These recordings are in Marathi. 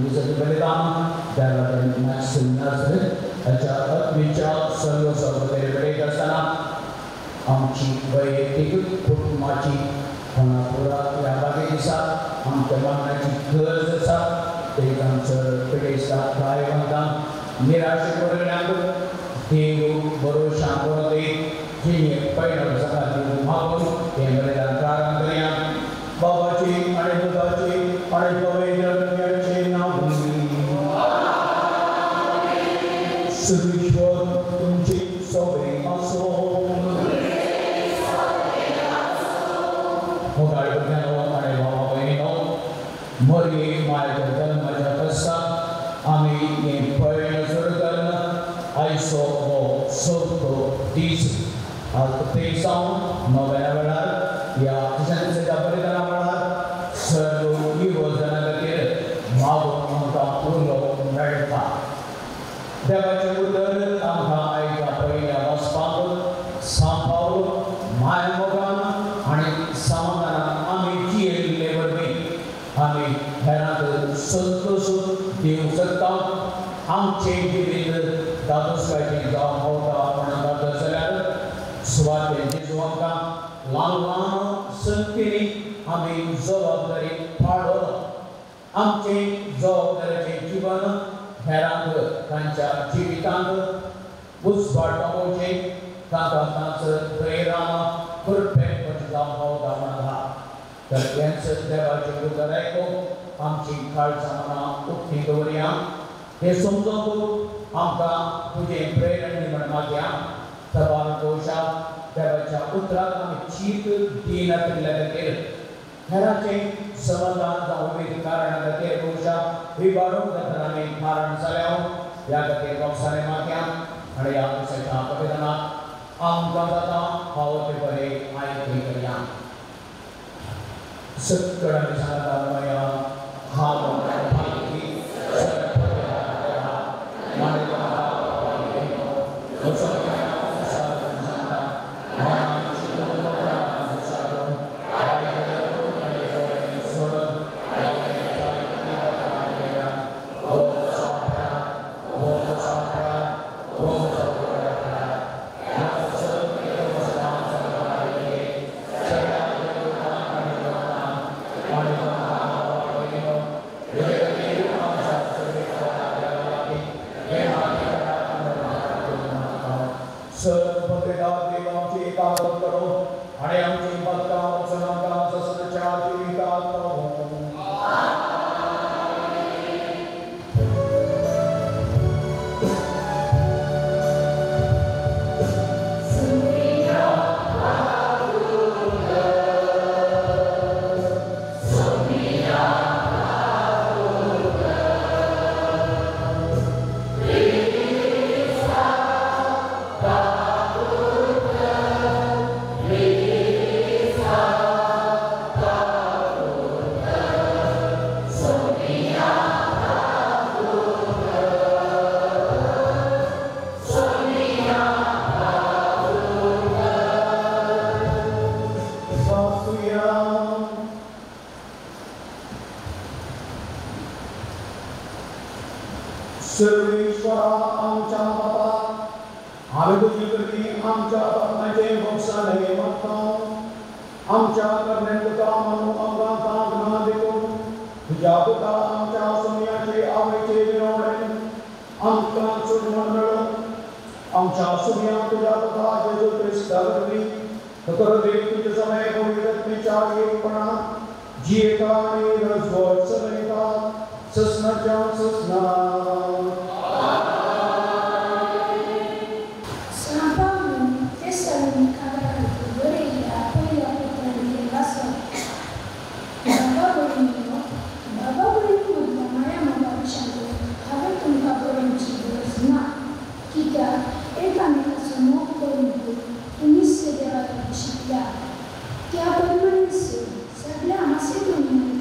मुलीसाठी बलिदान त्याला त्याच्या आत्मीच्या सर्व सौकर्याकडे असताना आमची वैयक्तिक कुटुंबाची पुरा या बागे दिसा आमच्या मनाची गरज आसा ते आमचं पिढेचा काय म्हणता निराशे पडल्यावर देव भरोसा दे जिने पहिलं सकाळी मागून ते बलिदान प्रारंभ करूया बाबाची आणि दुधाची आणि पवित्र नाव सर्वेश्वर तुमची सवय असो हो गाडी आणि बाबा बहिणीनो मरी माझ्या जन्माच्या पश्चात आम्ही हे पहिलं सुरू करणं आयसो हो सोडतो तीस ते जाऊन नव्या वेळार या किशनच्या बलिदाना वेळार सर्व योजना खातीर मागून आमकां पूर्ण मेळटा देवाचें उदर आमकां आयच्या पयल्या वचपाक सांबाळून मायमोगान आनी समाधानान आमी जियेल्ले वरवीं आमी हेरांक संतोशून दिवंक शकता आमचें जिवीत दादोसकायेचें जावं भोंवता म्हणून दादोस जाल्यार सुवातेर जेजू आमकां ल्हान ल्हान संख्येनी आमी जबाबदारी पाडलो आमचें जबाबदारेचें जिवन हेरांक तांच्या जिवितांत उजवाडपाचें तांकां तांचो प्रेरान परफेक्ट जावं भोंवता म्हणून आहा तर हेंच देवाचें उतर आयकून आमची काळजां मनां उक्ती दवरया हे समजून आमकां तुजें प्रेरण म्हण मागया सवाल दोषा देवाच्या उतराक आमी चीत दिना केल्ल्या खातीर हेरांचें समाधान जावं उमेद कारण खातीर दोषा विबाडूंक जाता आमी मारण जाल्या ह्या खातीर वखसाने मागया आनी ह्या दिसाच्या बलिदानाक आमकां जाता हांव ते बरें आयकून करया सगळ्यांनी सांगता मया हांव Soglia, ma se tu mi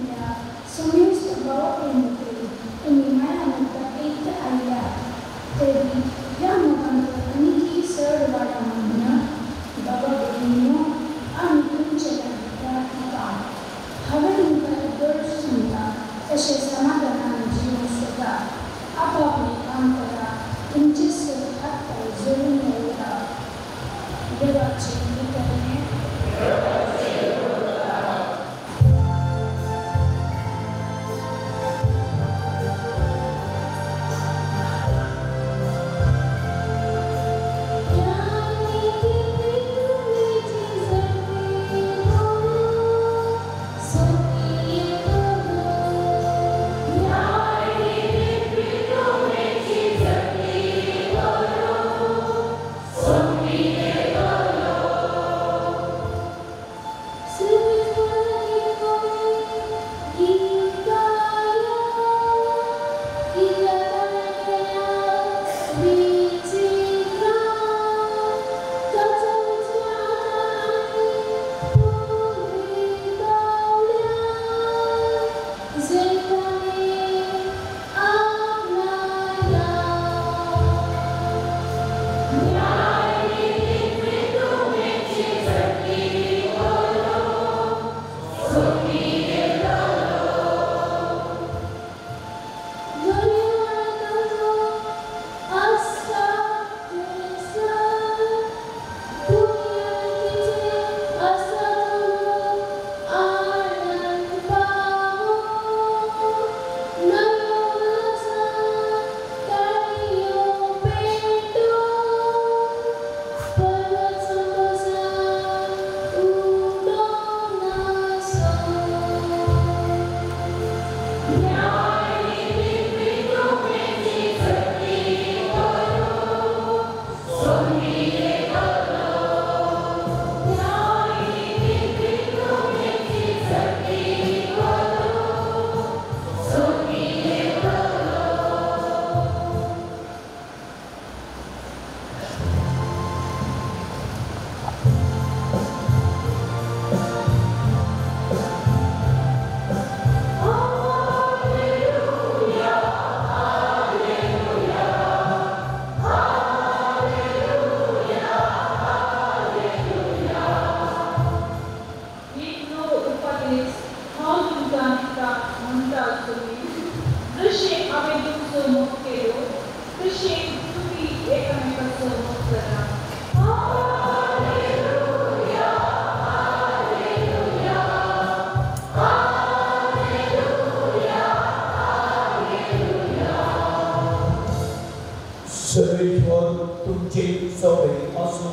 Sarveshwar तुमचे सवय असो.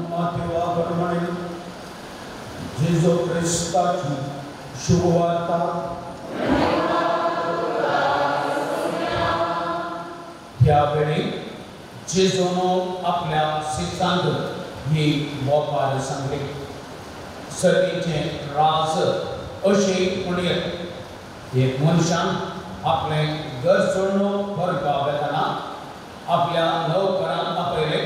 मातेवाप्रमाणे जेजू ख्रिस्ताची शुभवार्ता त्यावेळी जेजून आपल्या शिष्यांक ही मोकार सांगले. सर्वेचे राज अशे म्हणयत एक मनशान आपले घर सोडून परगाव वेताना आपल्या नौकरांक आपयले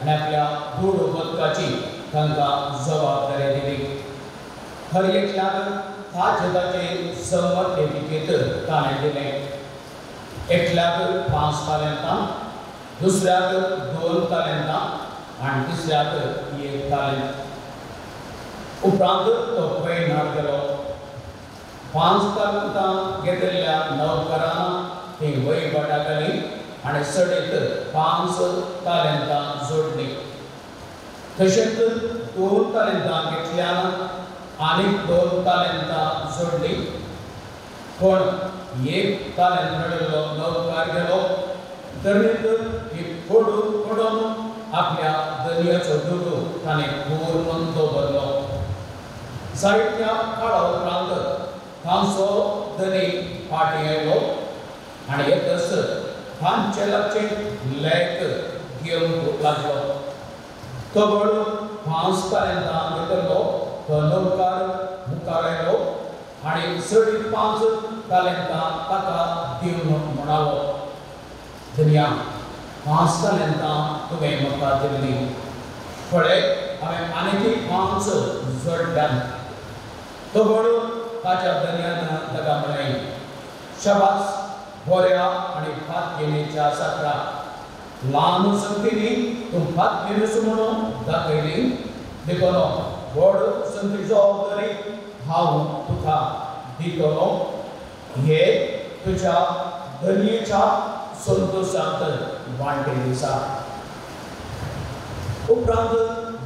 आनी आपल्या दूड बदकाची तांकां जबाबदारी दिली. हर एकल्याक ताचे संमत लेखिकेत ताणें दिलें. एकल्याक 5 तालंतां, दुसऱ्याक 2 तालंतां आनी तिसऱ्याक 1 तालंत. उपरांत तो पैनार गेलो. 5 तालंतां घेतिल्ल्या नौकरान ती वैभटा गेली आनी सडीत 5 तालंतां जोडली. तशेंच 2 तालंतां घेतल्यान आनीक 2 तालंतां जोडली. पण 1 तालंत मेळिल्लो नौकार गेलो. दरीत ही फोडून आपल्या दर्याचो दुडू ताणें पूर्ण दवरलो. जायत्या काळा उपरांत तांचो दरी फाटीं आयलो आनी येतच तांचे लागचें लेक घेवंक लागलो. तो व्हड 5 तालंतां घेतिल्लो तो नौकार मुखार आयलो आनी सडीत 5 तालंतां ताका दिवन म्हणालो, धन्या 5 तालंतां तुवें म्हाका दिल्लीं. पळय, हांवें आनीक 5 जोडल्यात. तो व्हड ताच्या धन्यान ताका म्हळें, शाबास बऱ्या आनी फातकेनीच्या साकरा. ल्हान संख्येनी तूं फातकेनीच म्हणून दाखयली. देखून व्हड संख्येची जबाबदारी हांव तुका दितलो. हे तुज्या धन्येच्या संतोशांत वांटेली आसा. उपरांत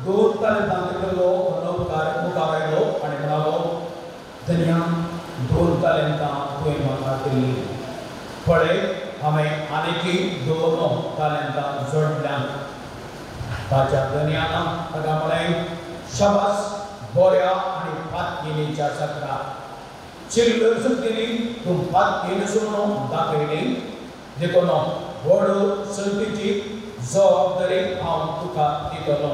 2 तालंतां घेतिल्लो नौकार मुखार आयलो आनी म्हणालो, धन्या 2 तालंतां तुवें म्हाका दिल्लीं. पळय, हांवें आनीक 2 तालंतां जोडल्यात. ताच्या धन्यान ताका म्हळें, शाबास बऱ्या आनी फातकेनीच्या साकरा. चिल्लर संख्येनी तूं फातकेनीच म्हणून दाखयली. देखून व्हड संख्येची जबाबदारी हांव तुका दितलो.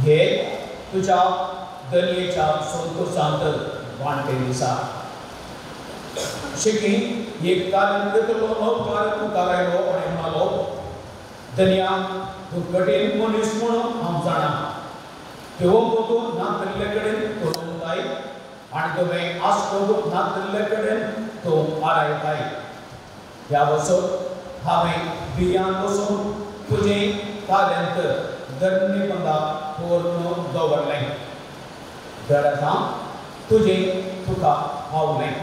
हे तुज्या धन्येच्या संतोशांत वांटेली आसा. शिकी 1 तालंत घेतिल्लो नौकार मुखार आयलो आनी म्हणालो, धन्या तूं कठीण मनीस म्हणून हांव जाणा. घेवंक नातल्ले कडेन करूंक जाय आनी तुवें आसपावूंक नातल्ले कडेन तूं आरायताय. ह्या वचत हांवें बियान बसून तुजें तालंत धन्यपदा पूर्ण दवरलें. दर आतां तुजें तुका पावलें.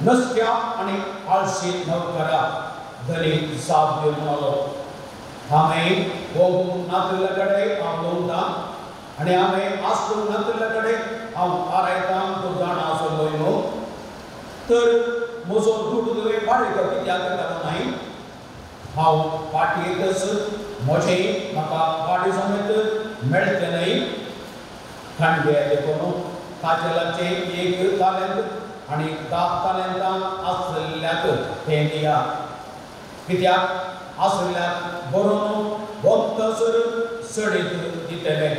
नसत्या आनी आळशी नौकरा धनी जाप दिवन म्हणालो, हांवें भोगूंक नातल्ले कडेन हांव दवरतां आनी हांवें आसपावूंक नातल्ले कडेन हांव आरायतां. तूं जाणा आसलो न्हू. तर म्हजो दूड तुवें फाटीं कित्याक केलो नाय? हांव फाटीं येतच म्हजें म्हाका फाटीं समेत मेळचें न्हय. थंडे देखून ताचे लागचें 1 तालंत आनी 10 तालंतां आसल्याक तें दिया. कित्याक आसल्याक बरोवन वखदसर सडीत दितले.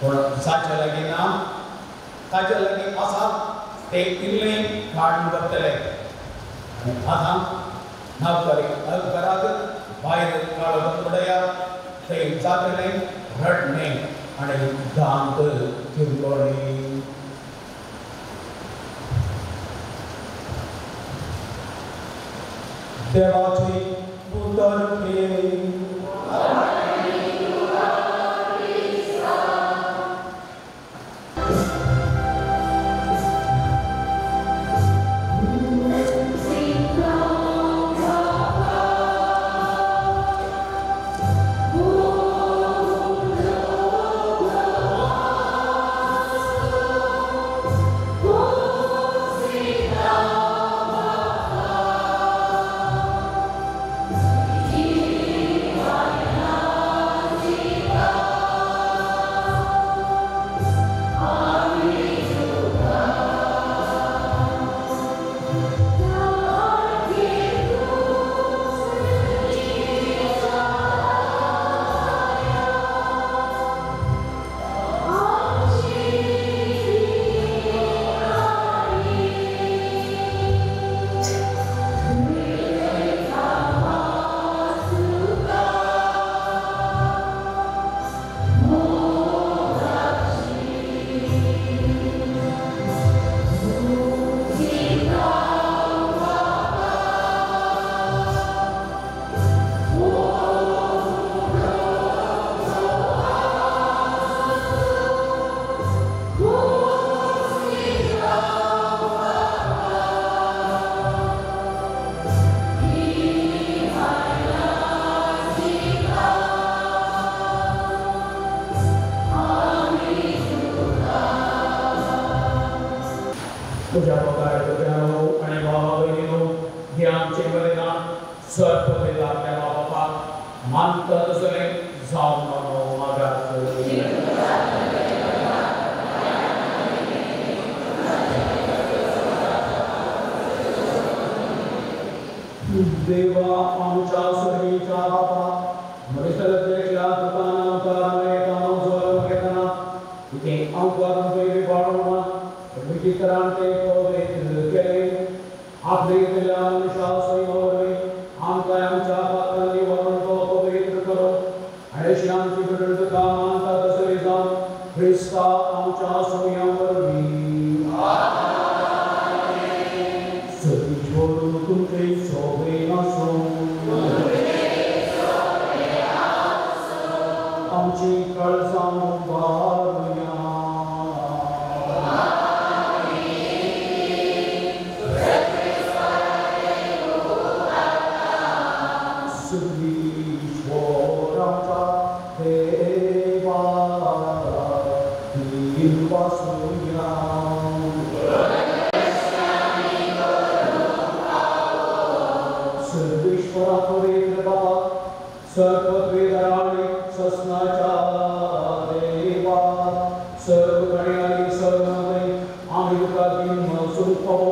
पूण जाचे लागीं ना, ताचे लागीं आसा ते इल्लें काडून व्हरतले. आनी आतां नौकराक भायर काडून उडयात. थंय जातलें रडणें आनी दांत किरकोळी. देवाची उतर तुझ्या पगार तुझ्यानो आणि भावा बहिणीनो हे आमचे बलिदान सर्व आपल्या बापाक मानतात असले जाऊन म्हणून मागास देवा आमच्या सर्वीच्या बापा मरिसलतेच्या दुकानांकाराने जोर घेताना इथे अंकारां पहिले बाळवणा विचित्रांचे पवित्र केले आपले कल्याण शास्त्रीय आमच्या आमच्या पात्रांनी वरून तो पवित्र करो आणि शांती विरुद्ध कामांचा तसरी जाऊन ख्रिस्ता आमच्या समयावर तुमचे शोभे असो आमची कळसां वारुया सुधीश्वराचा देवा दिनवासूया पवित्र बाबा सर्वद्वेदाने ससनाच्या देवा सर्व गणे आणि सर्वमय आम्ही तुका दिन महसूल पाहू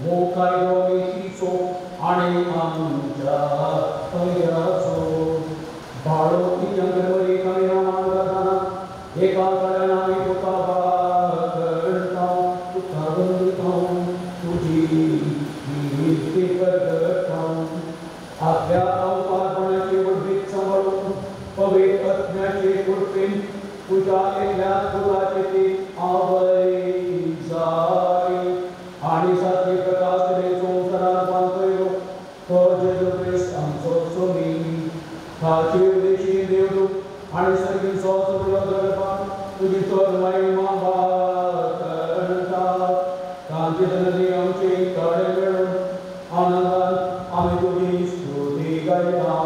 मोकाय रोगीचो आणि आमच्या पैराचो भाडो की अंगवरी कमिरा मानताना एका कळ्यान आम्ही तुका करता तुका वंदता तुझी कीर्ती करता आपल्या अवतारपणाची वर्धित सांभाळून पवित्र आत्म्याची कृपे तुझ्या एकल्या फुलाची ती आवई जाई आणि साथी प्रकाश रे संसाराला पालतोय तो जेजू ख्रिस्त आमचो सोमी खाची उदेशी देवदूत आणि सर्व सोच तुला तुझी तोर महिमा करता कांती नदी आमची कडे मिळून आनंदात आम्ही तुझी स्तुती गायता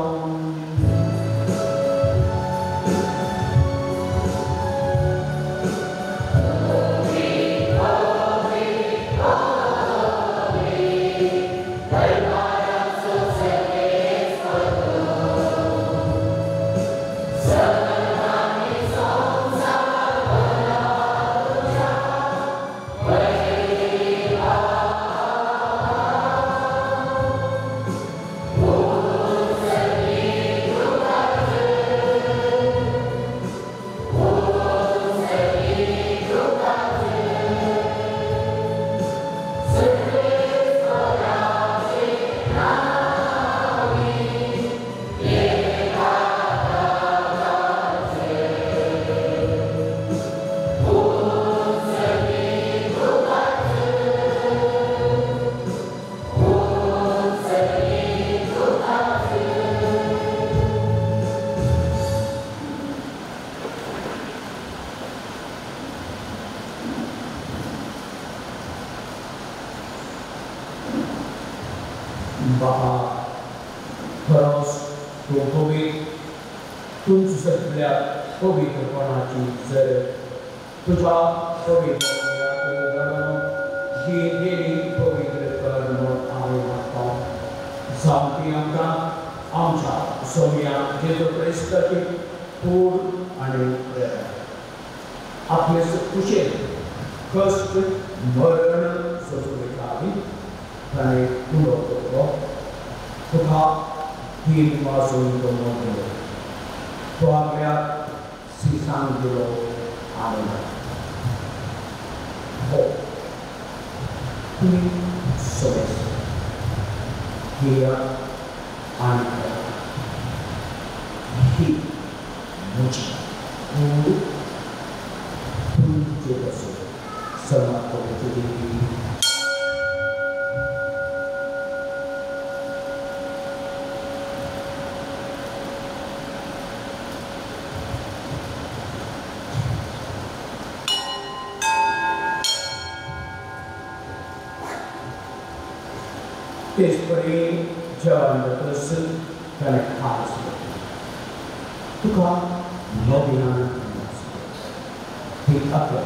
पवित्रपणाची जर तुझ्या पवित्र पवित्र कर्म आम्ही मागता जावपी आमच्या सोम्या जेजू ख्रिस्ताची पूर्ण आणि प्रेरणा आपले कुशेल कष्ट मरण सोसुविकावी आणि पुढं तुका दिन वाचून तो आपल्या सीसांग दिलो आनंद हो तुम्ही सगळे हिया आणि ही मुझी तुमचे बसो समाप्त होते Despre cealaltă care azi. Tu ca nobilan ti apă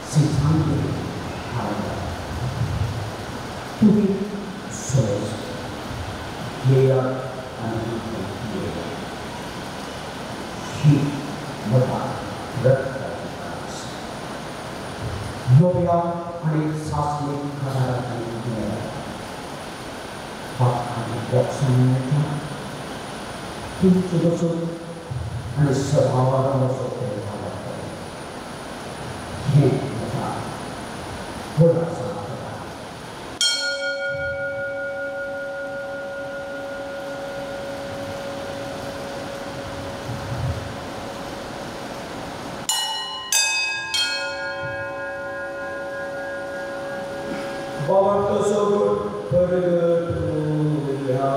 si sangue ala. तुम्ही सहज येया आणि येया ही मोठा योग्य आणि शास्त्रीय घराण्याची आणि बॉक्सिंगच्या तुमचे बसून आणि स्वभावाला बसवते हे मोठा थोडासा Bawa tersebut bergetulia.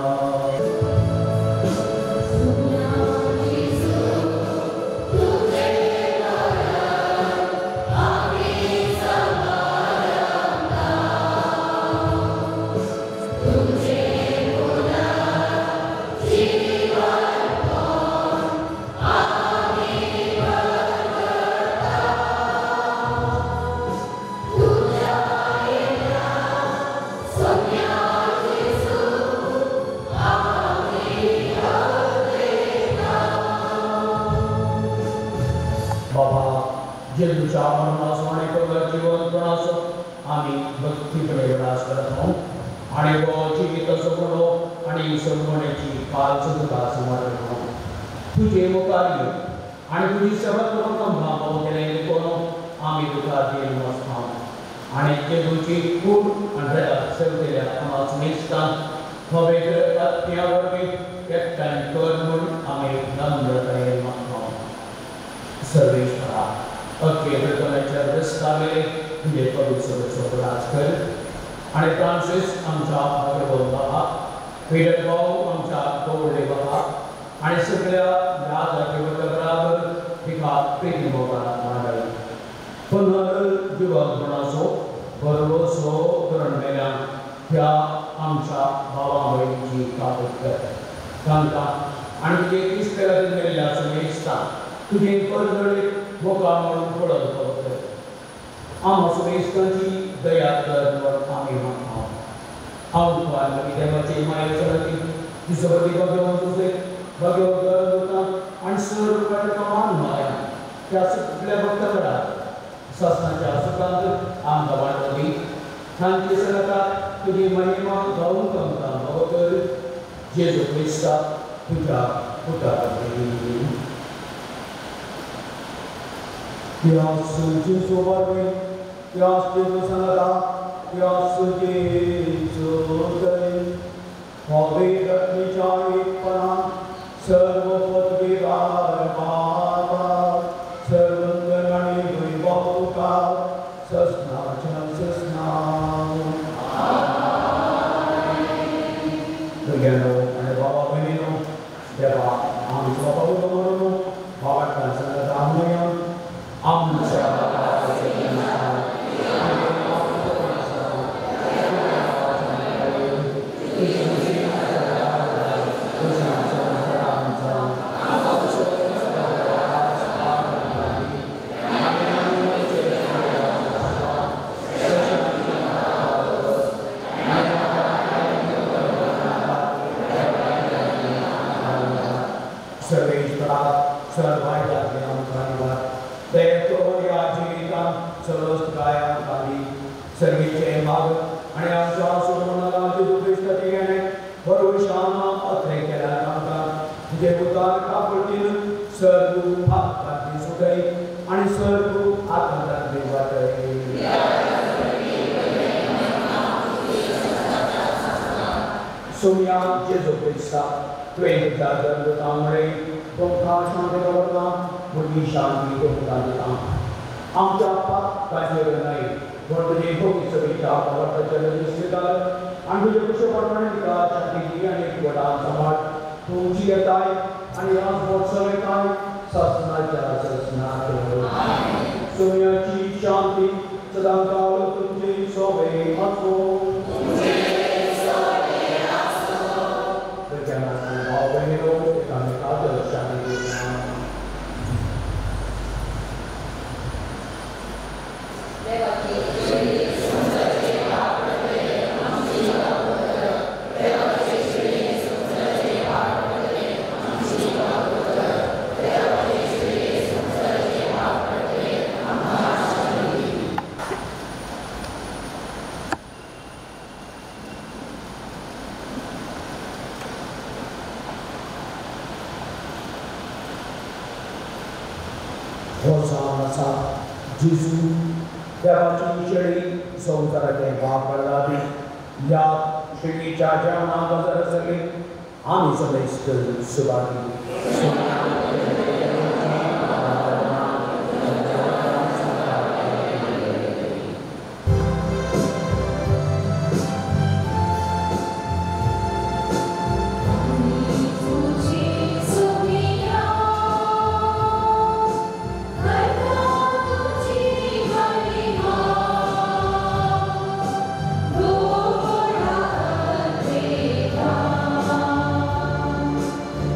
जेलूच्या मरणासवाने कवर जीवन प्रणास आम्ही भक्तीकडे विलास करत आहोत आणि जीवित सगुणो आणि सगुणाची काल सुद्धा समर्पित आहोत तुझे मुखारी आणि तुझी सर्वप्रथम भाव केलेले कोनो आम्ही दुःखात येऊन असतो आणि जेलूची खूप अंधळ्यात सेवलेल्या आम्हाला निष्ठान हवेत अत्यावर्गी एकट्यान करून आम्ही नम्रतेने मागतो सर्वेश्वरा अखेरच्या रस्त्याने म्हणजे पवित्र राजकर आणि फ्रान्सिस आमच्या भागवत बाबा पीटर भाऊ आमच्या कोवडे बाबा आणि सगळ्या या जागेवर एका प्रेमी बाबा मांडली पुनर्जीवन होण्याचो भरवसो करून गेल्या ह्या आमच्या भावांची काबत कर तांकां आणि तुझे इस्तेरात गेलेल्या समेस्ता तुझे परगडे मोका म्हणून पडत होते आम समेस्तांची दया कर आम्ही मागतो आम देवाचे मायेची तिसवती भगवान तुझे भगवत होता आणि सर्व कमान माया त्या सगळ्या भक्तांना शासनाच्या सुखांत आम गवाडली शांती सरका तुझी महिमा गाऊन कमता भवकर जेजू ख्रिस्ता तुझ्या पुत्राकडे Yas Jesu barwi, Yas Jesu sanada, Yas Jesu dai. Hobe ratni chai pana, sarva padvivar baba, sarvanganani vibhauka, sasna chan sasna. Begano ane baba benino, deva ami baba udamono, baba kan sanada amaya. Sumya Jesu Krista, Twain Jagan Tamre, Tongka Shanti Gavana, Murgi Shanti Tongka Amcha Pak Kajiranai, Vortje Hoki Savita, Vorta Jalan Sridhar, Andu Jakusha Parmanika, Shanti and Ekvada Samad, Tumchi Atai, and Yas Vorsavetai, Sasna Jasasna. Sumya Chi Shanti, Sadangala Tumchi Sove Matso. Leva aqui. Hosanna Gesù देवाची शेळी संसाराचे वापरलावी या शेळीच्या जेवणाबद्दल सगळे आम्ही सगळे Subhagi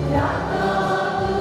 Rata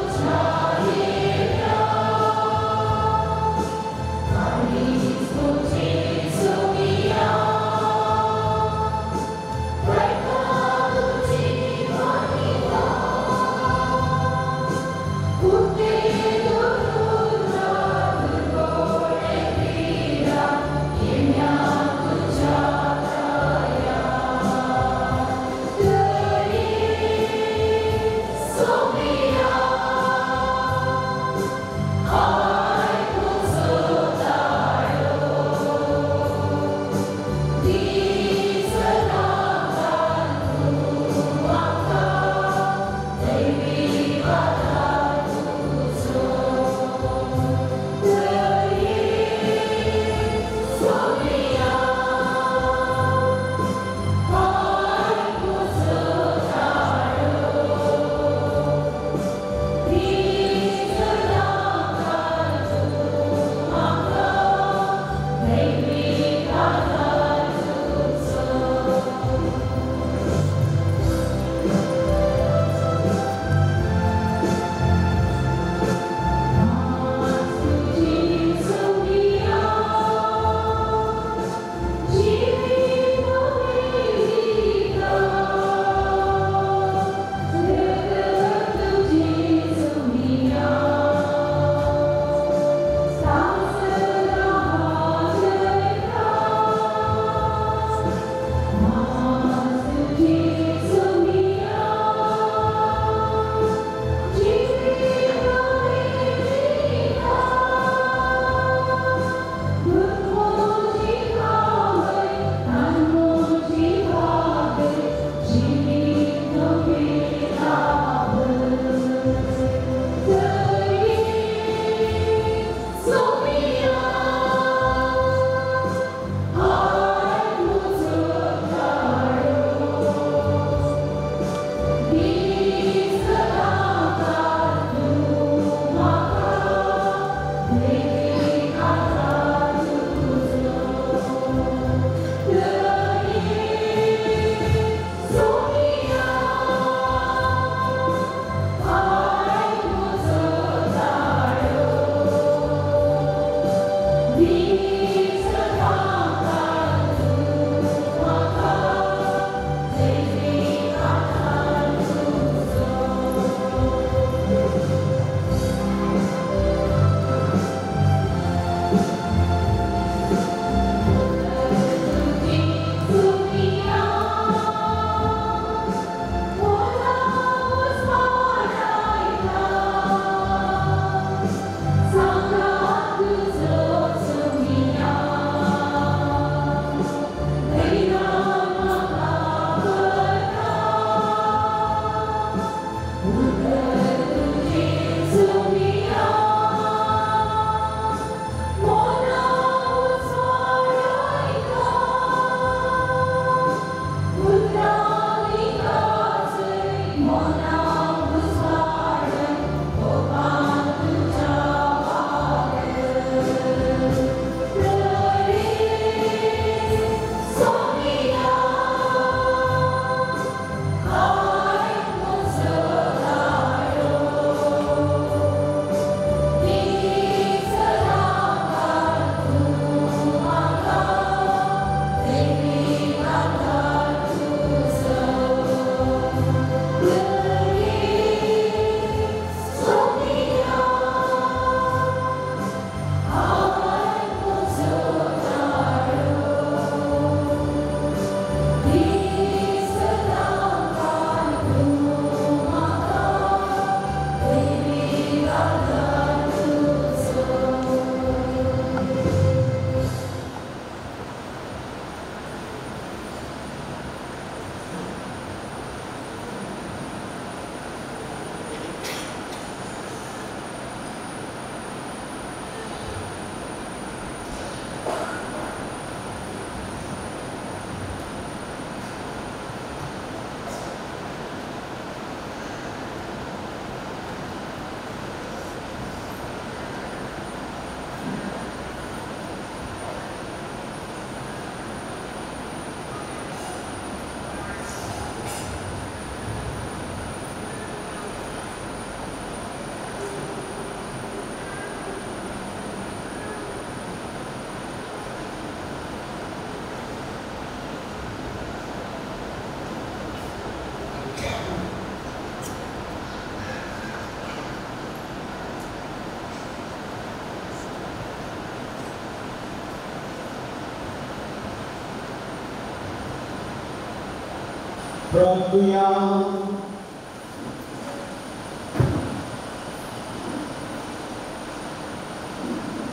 Prabuya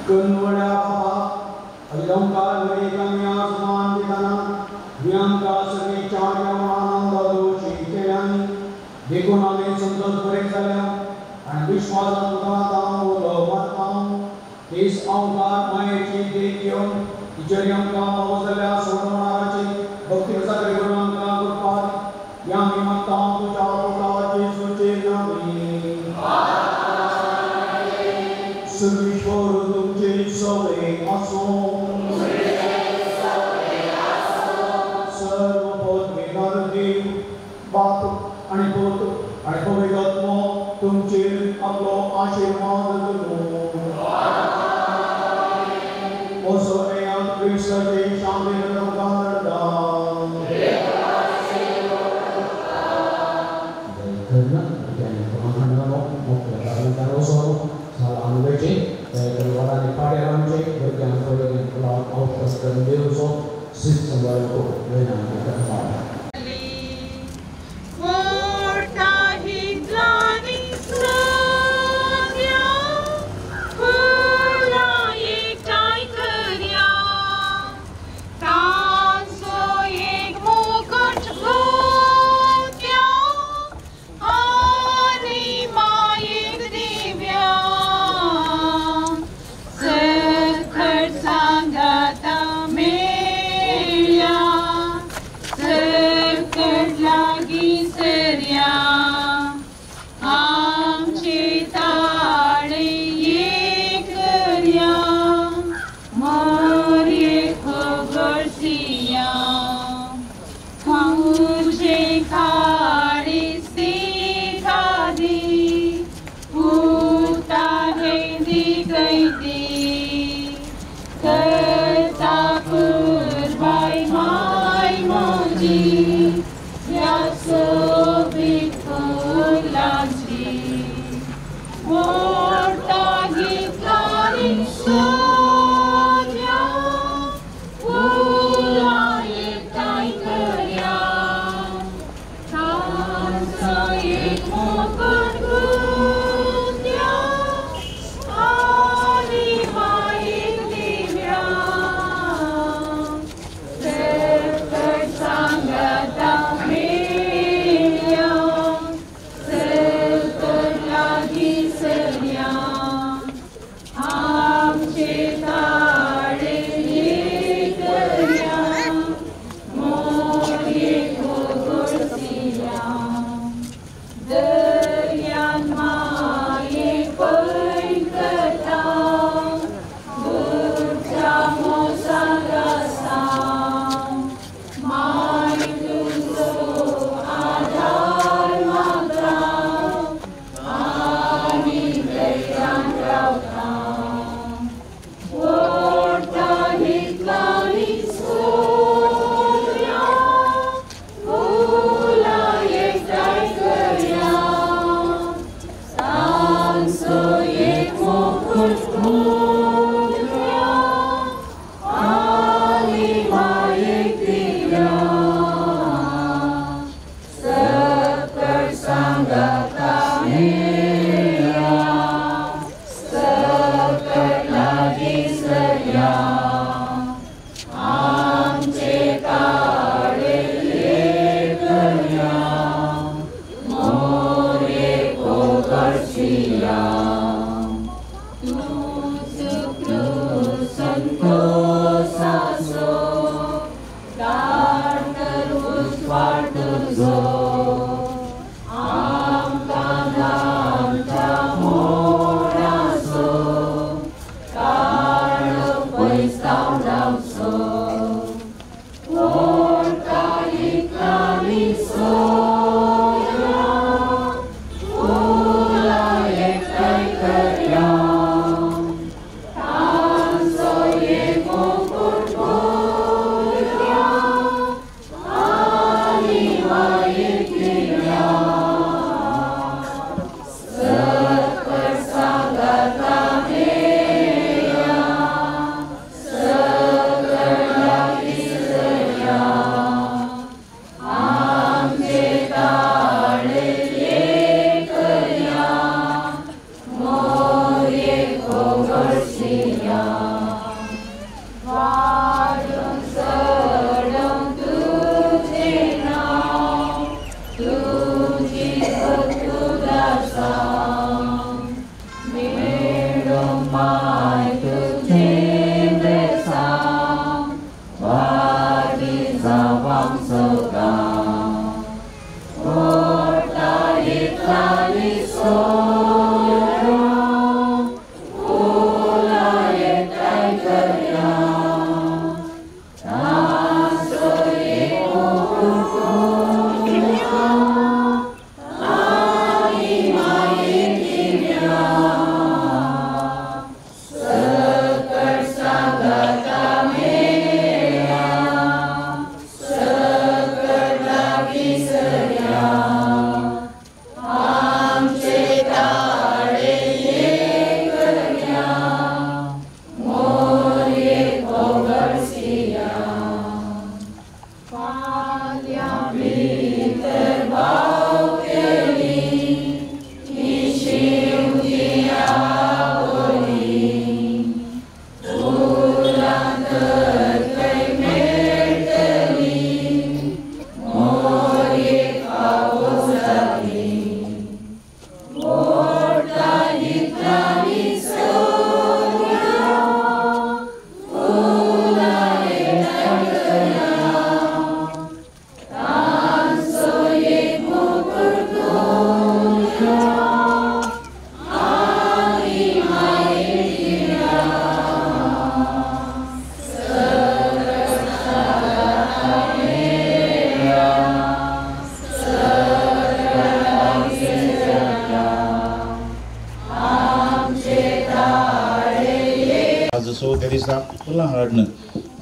Kunwada Papa Alongkar Mereka Asman Ditana Vyangka Sri Charya Ananda Doshi Kayani Dekuname Santos Pareksalam and Vishwasan Utanatam Ulomatam This Ankar Mayechi Dekyom Icharyam Ka Pavasalya Sotamarachi Bhakti Rasakri Guruam Ka Gurupad Yami Mattam Pujaru Kaji Suche Nami Survishwaru Tumche Sove Asom Sarvapod Vedardi Batu Anipot Anipovigatmo Tumche Aplo Ashirmad Dunu Also Ayam Krishna Jai Shamli Nukandam Karena yang pemahaman mungkin kalau soal salah analogi kalau orang di pada rancangan berjalan dengan keluar autos dan biasa sistem baru dengan kita. Amen.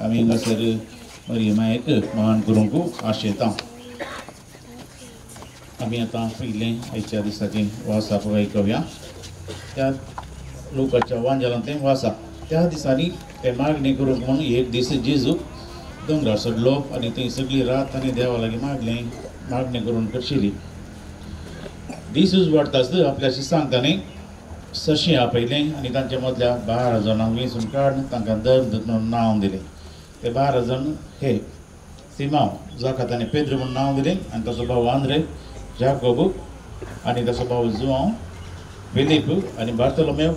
Kami ngasih mari mai ke mahan gurungku asyaitan. Kami atang freelance aisyah di saking wasa pakai kawya. Ya luka cawan jalan tem wasa. Ya di sini temag ni gurung mon एक दिवस जेजू डोंगरार सडलो आणि ते सगळी रात आणि देवा लागी मागणे करून करशिली. दिसूच वाटताच आपल्याशी सांगताने सशी आपयले आणि तांच्या मदल्या 12 जणांक वेंचून काडून तांकां दर नांव दिलें. ते 12 जण हे सिमाव जाका ताणें पेद्र म्हणून नांव दिलें आनी ताचो भाव आंद्रे, जाकोब आनी ताचो भाव जुआंव, फिलीप आनी बार्तोलोमेव,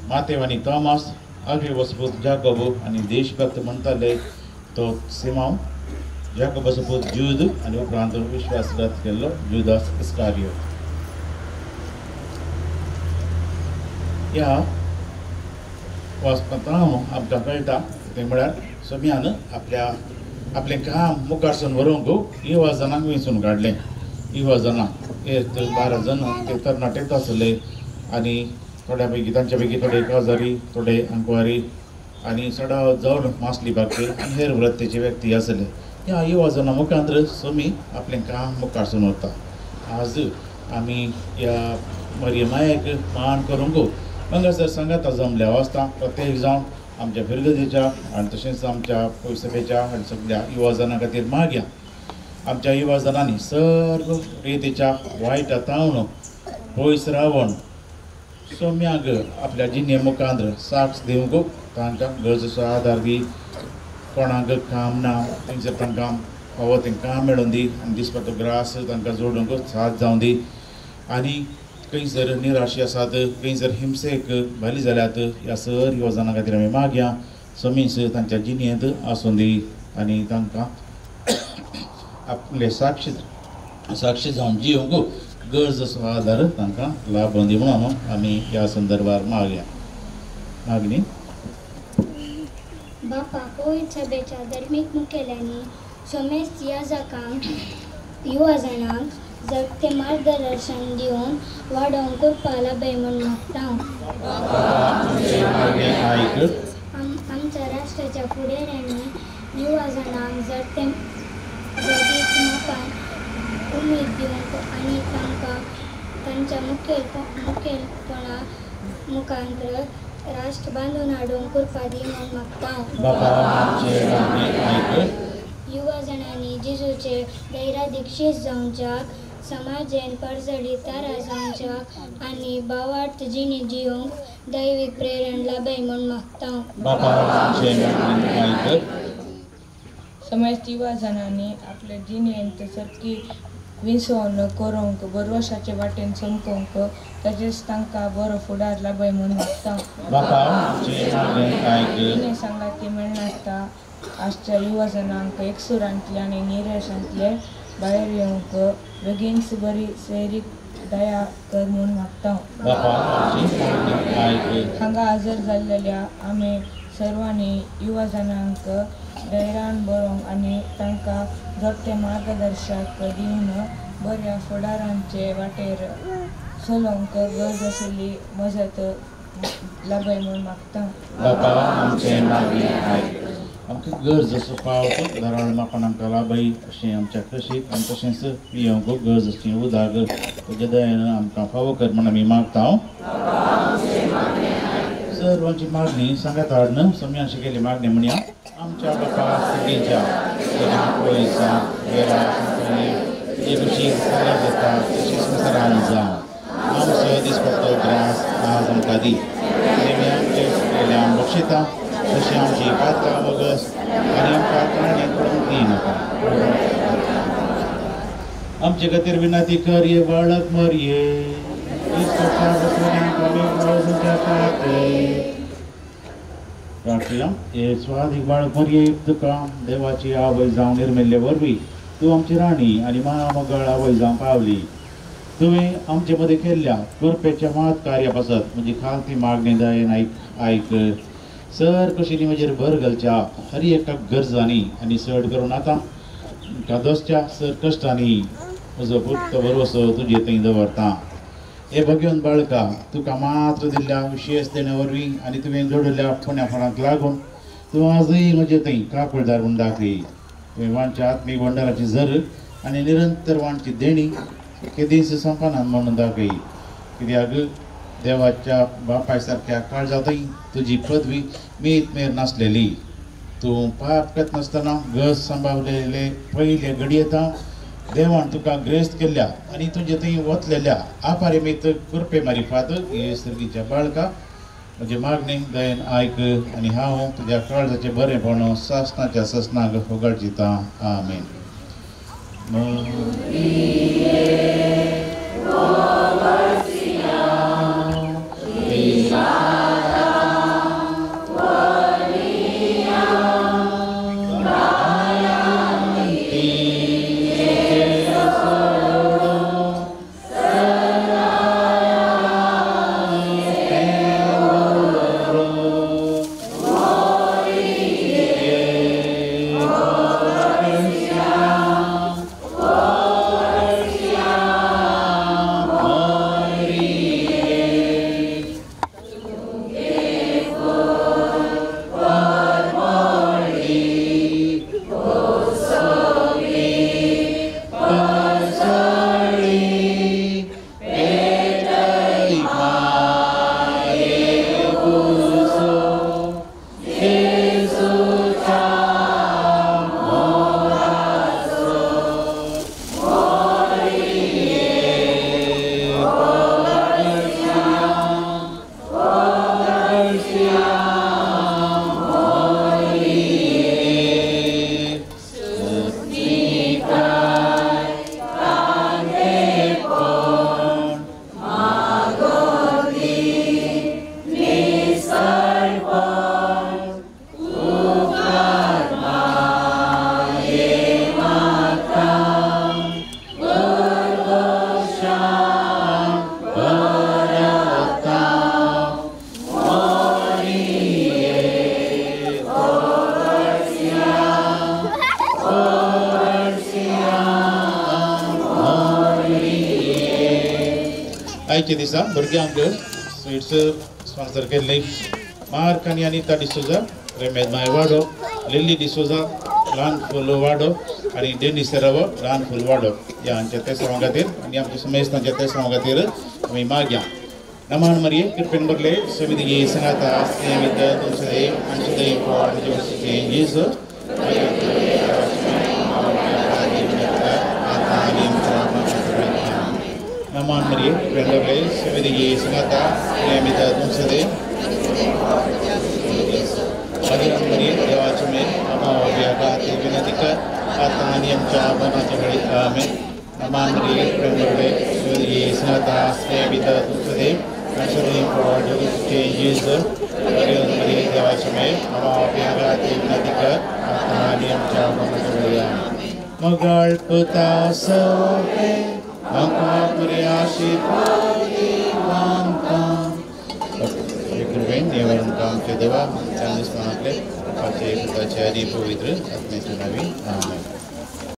मातेव आनी तोमास, आगळे सपूत जाकोब आनी देशभक्त म्हणटाले तो सिमाव, जाकोब सपूत जूद आनी उपरांत विश्वासघात केल्लो जुदास इस्कारियोत. या वाचपांत आमकां कळटा तें म्हळ्यार सोम्यान आपलें काम मुखारसून व्हरूंक 20 जणांक वेंचून काडलें. 20 जणां हे 12 जण ते तरणाटेच आसले आनी थोड्या पैकी तांचे पैकी थोडे काजारी, थोडे आंकवारी आनी सडाव जावन मासली बागचे आनी हेर वृत्तेचे व्यक्ती आसले. ह्या 20 जणां मुखांतर सोमी आपलें काम मुखारसून व्हरता. आज आमी ह्या मरियमायेक मान करूंक हांगासर सांगाता जमल्या वाचता प्रत्येक जावन आमच्या फिरगतीच्या आनी तशेंच आमच्या पयसभेच्या आनी सगळ्या युवा जणां खातीर मागया. आमच्या युवा जणांनी सर्व रितीच्या वायटांतावन पयस रावन सोम्याक आपल्या जिणे मुखांतर साक्ष दिवंक तांकां गरजेचो आदार दी. कोणाक काम ना थंयसर तांकां फावो तें काम मेळोवन दी आनी दिसपाचो ग्रास तांकां जोडूंक साथ जावं दी. आनी खंयसर निराशी आसात, खंयसर हिंसेक बली जाल्यात, ह्या सर युवा जणां खातीर आमी मागया. सोमीस तांच्या जिणेंत आसूं दी आनी तांकां आपले साक्षी जावन जियोंक गरजेचो आदार तांकां लाभूं दी म्हणून आमी ह्या संदर्भार मागया. मागणी बापा पवित्र सभेच्या धर्मीक मुखेल्यांनी सोमेस ह्या जाकांक युवा जाणांक जर ते मार्गदर्शन दिवन वाडोवंक करपा लाभय म्हूण मागता. आमच्या राष्ट्राच्या फुडाऱ्यांनी युवा जाणांक जर ते उमेद दिवंक आनी तांकां तांच्या मुखेलपणा मुखांतर राष्ट्र बांदून हाडूंक करपा दी म्हूण मागता. युवा जणांनी जेजूचे दैरादीक्षीत जावच्याक, समाजेन पडझडीत तारा जावच्याक आनी भावार्थ जिणे जियोंक दैवीक प्रेरण लाभय म्हूण मागता. समस्त युवा जणांनी आपल्या जिणेंत सारकी विसवण करूंक बरोवशाचे वाटेन चमकोवंक तशेंच तांकां बरो फुडार लाभय म्हूण मागता. बापा आमचे मागणें आयक. तिने सांगाती मेळनासता आजच्या युवजनांक एकसुरांतले आनी निरेशांतले भायर येवंक बेगीनच बरी सैरीक दया कर म्हूण मागता. बापा आमचे मागणें आयक. हांगा हजर जाल्लेल्या आमी सर्वांनी युवजनांक धैर्यान बरोवंक आनी तांकां जोडटे मार्गदर्शक दिवन बऱ्या फुडारांचे वाटेर चलोवंक गरज आशिल्ली मजत लाभय म्हूण मागता. बापा आमचे मागणें आयक. आमकां गरज असो पावत दाराळ मापणांक लाभय अशें आमच्या कशीक आनी तशेंच पियेवंक गरज अशें उदक तुजे दयेन आमकां फावो कर म्हूण आमी मागता. सर्वांची मागणी सांगात हाडन समी केली मागणी म्हणया. आमच्या बापा सगळींच्या पयसा वेळा एक अशी सगळ्या जाता तशी संवसारान जावं. आमचो दिसपट्टो त्रास आज आमकां दी. नेहमी आमचे केले आमी बक्षिता तशी आमची पातकां वगस आनी आमकां काणी कळूंक दिनाका. आमचे खातीर विनंती कर ये बाळक मरये. प्रार्थना हे स्वादीक बाळक मरये तुका देवाची आवय जावन निर्मेल्ले वरवीं तूं आमची राणी आनी महामगळ आवय जावं पावली. तुवें आमचे मदें केल्ल्या कृपेच्या मात कार्या पासत म्हजी खालती मागणी दयेन आयक. सर कशींनी म्हजेर भर घालच्या हर एका गरजांनी आनी चड करून आतां कादोसच्या सर कश्टांनी म्हजो पुर्त भरवसो तुजे थंय दवरता. हे भगवन बाळका तुका मात्र दिल्ल्या विशेष देण्या वरवीं आनी तुवें जोडिल्ल्या फोण्या फळांक लागून तूं आजूय म्हजे थंय काकूळदार म्हूण दाखय. तुवें वाणच्या आत्मीक भंडाराची झर आनी निरंतर वाणची देणी केदीस संपनान म्हणून दाखय. कित्याक देवाच्या बापाय सारक्या काळजा थंय तुजी पदवी मीत मेर नासलेली. तूं पाप करता नासतना घस सांबाळलेले पयले घडयेता देवान तुका ग्रेस्त केल्ल्या आनी तुजे थंय वतलेल्या आपारेमीत कृपे मारिफात हे सर्गीच्या बाळका म्हजे मागणी दयेन आयक. आनी हांव तुज्या काळजाचे बरेपण सासणाच्या ससनाक होगाळचिता. आमेन. आयचे दिसा भुरग्यांक स्वीट्स स्पॉन्सर केल्ले मार्क आनी अनिता डिसोजा, रेमेद माय वाडो, लिली डिसोजा ल्हान फूल वाडो आनी डेनी सेरावो ल्हान फूल वाडो ह्या आमच्या तेसरां खातीर आनी आमच्या समेस्तांच्या तेसरां खातीर आमी मागया. नमान मरिये कृपेन बरले समिती संगाता नियमित तुमचे आमचे येसो नमान मरिये कृपेन बरले समिती संगाता नियमित तुमचे आदिम मरिये देवाचे मेल आम्हा विनंती कर आता आणि आमच्या मनाच्या घडी आमेन. Amandri Premure Suri Sanata Sveta Tude Actually for the changes Various Maria Devachame Amapyagati Natika Atmaniam Chavamatavaya Magal Puta Sope Ampapuriashi Pati Never come to the Chinese Manakle, Pati Pachari Povitra, Atmetunavi, Amen.